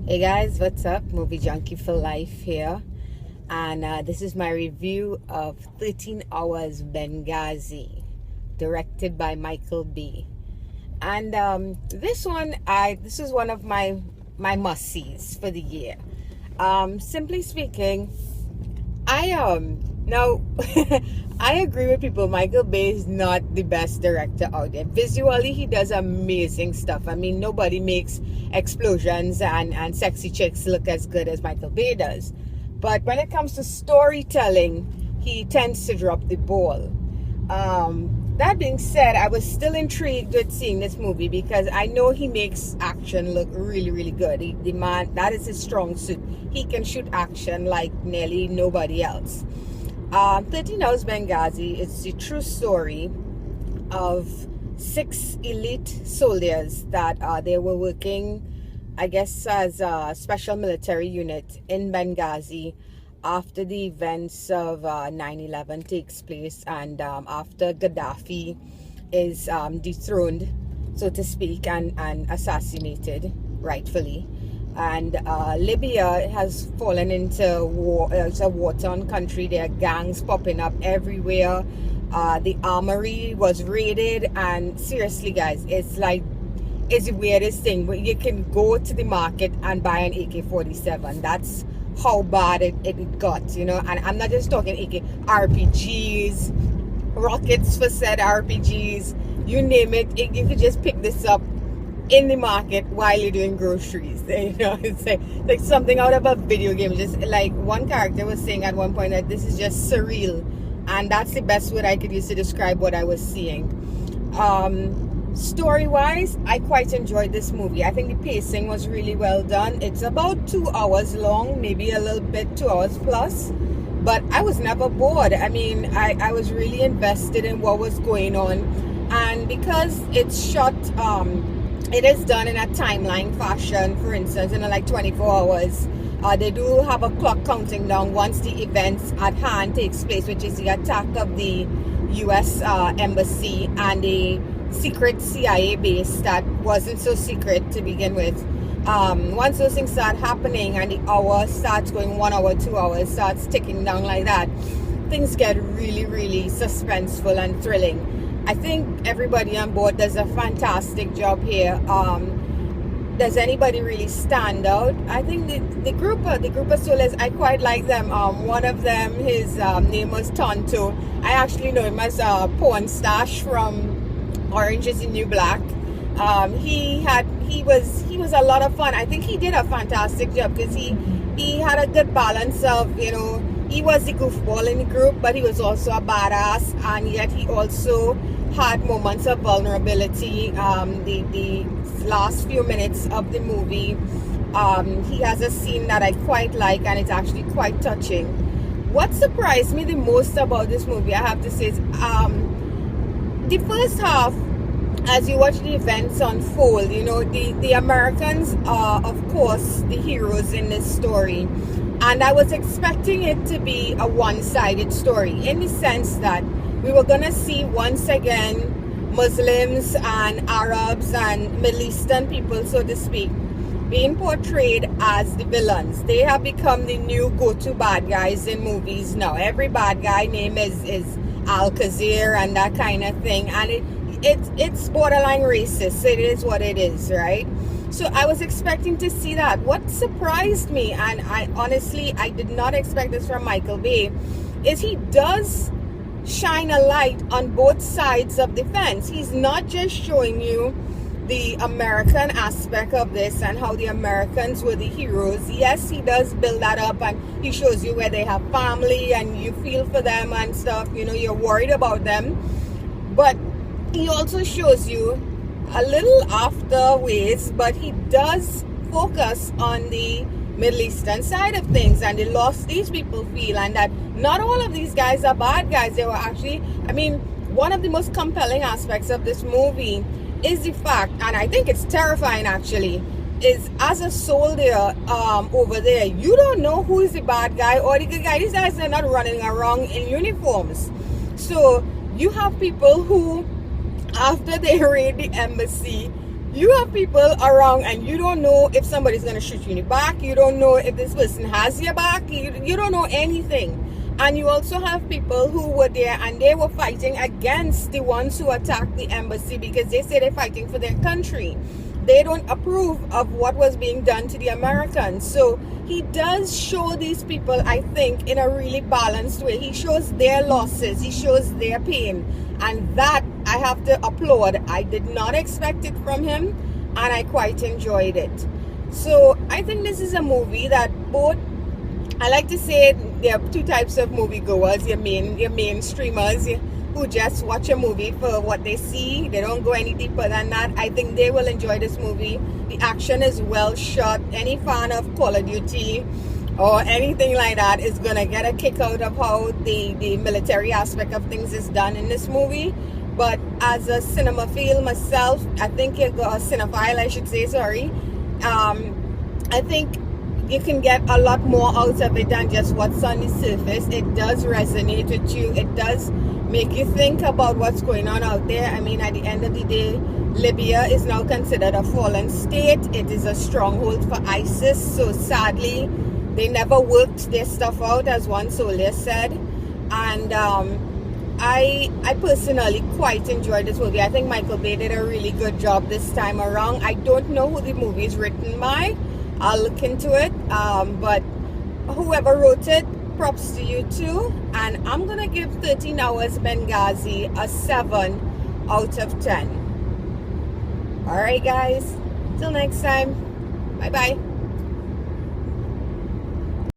Hey guys, what's up? Movie Junkie for Life here. And this is my review of 13 Hours Bengazi, directed by Michael B. And this is one of my must-sees for the year. Simply speaking, now I agree with people. Michael Bay is not the best director out there. Visually, he does amazing stuff. I mean, nobody makes explosions and sexy chicks look as good as Michael Bay does. But when it comes to storytelling, he tends to drop the ball. That being said, I was still intrigued with seeing this movie because I know he makes action look really, really good. The man, that is his strong suit. He can shoot action like nearly nobody else. 13 Hours Bengazi is the true story of 6 elite soldiers that they were working, I guess, as a special military unit in Bengazi after the events of 9/11 takes place, and after Gaddafi is dethroned, so to speak, and assassinated rightfully. And Libya has fallen into war. It's a war-torn country. There are gangs popping up everywhere. The armory was raided, and seriously guys, it's the weirdest thing. But you can go to the market and buy an AK-47. That's how bad it got, you know. And I'm not just talking AK, RPGs, rockets for said RPGs, you name it. You could just pick this up in the market while you're doing groceries. You know, it's like something out of a video game. Just like one character was saying at one point that this is just surreal, and that's the best word I could use to describe what I was seeing. Story-wise, I quite enjoyed this movie. I think the pacing was really well done. It's about 2 hours long, maybe a little bit, 2 hours plus, but I was never bored. I mean, I was really invested in what was going on, and because it's shot, it is done in a timeline fashion. For instance, in like 24 hours, they do have a clock counting down once the events at hand takes place, which is the attack of the U.S. Embassy and the secret CIA base that wasn't so secret to begin with. Once those things start happening and the hour starts going 1 hour, 2 hours, starts ticking down like that, things get really, really suspenseful and thrilling. I think everybody on board does a fantastic job here. Does anybody really stand out? I think the group of soldiers, I quite like them. One of them, his name was Tonto. I actually know him as Porn Stash from Orange is the New Black. He was a lot of fun. I think he did a fantastic job because he had a good balance of, you know, he was the goofball in the group, but he was also a badass, and yet he also had moments of vulnerability. The last few minutes of the movie, he has a scene that I quite like, and it's actually quite touching. What surprised me the most about this movie, I have to say, is the first half. As you watch the events unfold, you know, the Americans are, of course, the heroes in this story. And I was expecting it to be a one-sided story, in the sense that we were going to see once again Muslims and Arabs and Middle Eastern people, so to speak, being portrayed as the villains. They have become the new go-to bad guys in movies now. Every bad guy name is Al-Khazir and that kind of thing. And it's borderline racist. It is what it is, right? So I was expecting to see that. What surprised me, and I honestly did not expect this from Michael Bay, is he does shine a light on both sides of the fence. He's not just showing you the American aspect of this and how the Americans were the heroes. Yes, he does build that up, and he shows you where they have family and you feel for them and stuff, you know, you're worried about them. But he also shows you a little after ways, but he does focus on the Middle Eastern side of things and the loss these people feel, and that not all of these guys are bad guys. They were actually, I mean, one of the most compelling aspects of this movie is the fact, and I think it's terrifying actually, is as a soldier over there, you don't know who is the bad guy or the good guy. These guys are not running around in uniforms. So you have people who, after they raid the embassy, You have people around and you don't know if somebody's going to shoot you in the back. You don't know if this person has your back. You don't know anything. And you also have people who were there and they were fighting against the ones who attacked the embassy because they say they're fighting for their country. They don't approve of what was being done to the Americans. So he does show these people, I think, in a really balanced way. He shows their losses. He shows their pain. And that I have to applaud. I did not expect it from him, and I quite enjoyed it. So I think this is a movie that both, I like to say there are two types of moviegoers. Your mainstreamers who just watch a movie for what they see. They don't go any deeper than that. I think they will enjoy this movie. The action is well shot. Any fan of Call of Duty or anything like that is gonna get a kick out of how the military aspect of things is done in this movie. But as a cinemaphile myself, I think a cinephile, I should say, sorry, I think you can get a lot more out of it than just what's on the surface. It does resonate with you. It does make you think about what's going on out there. I mean, at the end of the day, Libya is now considered a fallen state. It is a stronghold for ISIS. So sadly, they never worked their stuff out, as one soldier said. And I personally quite enjoyed this movie. I think Michael Bay did a really good job this time around. I don't know who the movie is written by. I'll look into it. But whoever wrote it, props to you too. And I'm going to give 13 Hours Bengazi a 7 out of 10. Alright guys, till next time. Bye bye.